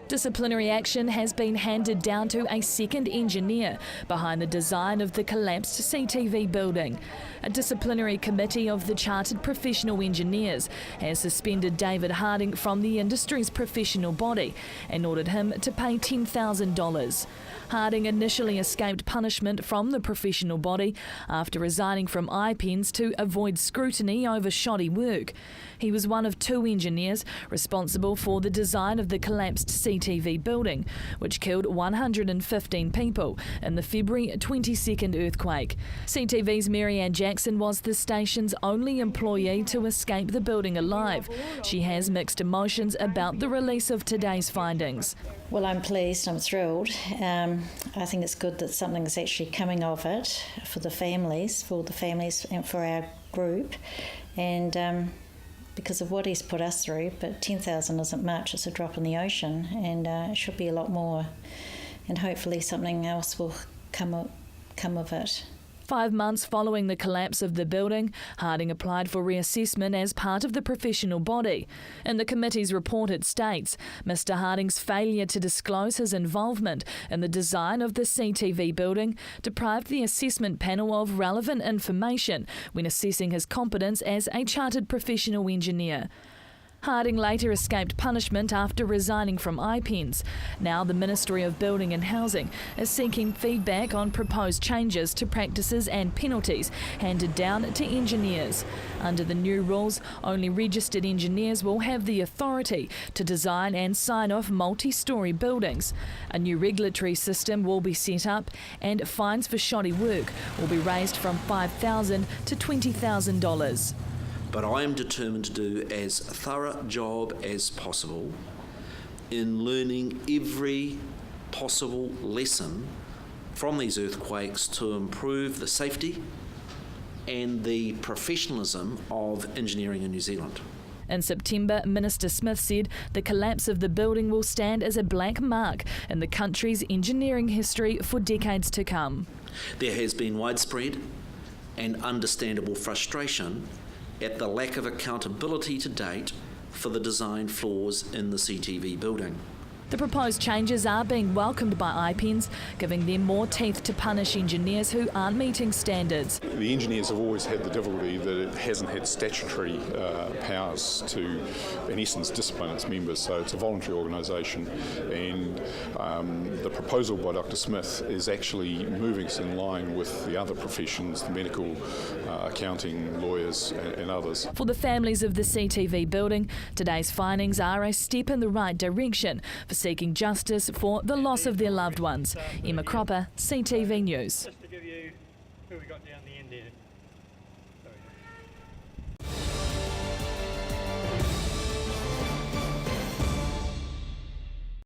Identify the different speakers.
Speaker 1: Disciplinary action has been handed down to a second engineer behind the design of the collapsed CTV building. A disciplinary committee of the Chartered Professional Engineers has suspended David Harding from the industry's professional body and ordered him to pay $10,000. Harding initially escaped punishment from the professional body after resigning from IPENS to avoid scrutiny over shoddy work. He was one of two engineers responsible for the design of the collapsed CTV building, which killed 115 people in the February 22nd earthquake. CTV's Mary Ann Jackson was the station's only employee to escape the building alive. She has mixed emotions about the release of today's findings.
Speaker 2: Well, I'm pleased, I'm thrilled. I think it's good that something is actually coming of it for the families and for our group. And because of what he's put us through, but 10,000 isn't much, it's a drop in the ocean, and it should be a lot more, and hopefully something else will come of it.
Speaker 1: 5 months following the collapse of the building, Harding applied for reassessment as part of the professional body. In the committee's report it states, Mr Harding's failure to disclose his involvement in the design of the CTV building deprived the assessment panel of relevant information when assessing his competence as a chartered professional engineer. Harding later escaped punishment after resigning from IPENS. Now the Ministry of Building and Housing is seeking feedback on proposed changes to practices and penalties handed down to engineers. Under the new rules, only registered engineers will have the authority to design and sign off multi-storey buildings. A new regulatory system will be set up, and fines for shoddy work will be raised from $5,000 to $20,000.
Speaker 3: But I am determined to do as thorough a job as possible in learning every possible lesson from these earthquakes to improve the safety and the professionalism of engineering in New Zealand.
Speaker 1: In September, Minister Smith said the collapse of the building will stand as a black mark in the country's engineering history for decades to come.
Speaker 3: There has been widespread and understandable frustration at the lack of accountability to date for the design flaws in the CTV building. The
Speaker 1: proposed changes are being welcomed by IPENS, giving them more teeth to punish engineers who aren't meeting standards.
Speaker 4: The engineers have always had the difficulty that it hasn't had statutory powers to, in essence, discipline its members, so it's a voluntary organisation, and the proposal by Dr Smith is actually moving us in line with the other professions, the medical, accounting, lawyers and others.
Speaker 1: For the families of the CTV building, today's findings are a step in the right direction for seeking justice for the loss of their loved ones. Emma Cropper, CTV News.
Speaker 5: Just to give you who we got down the end there.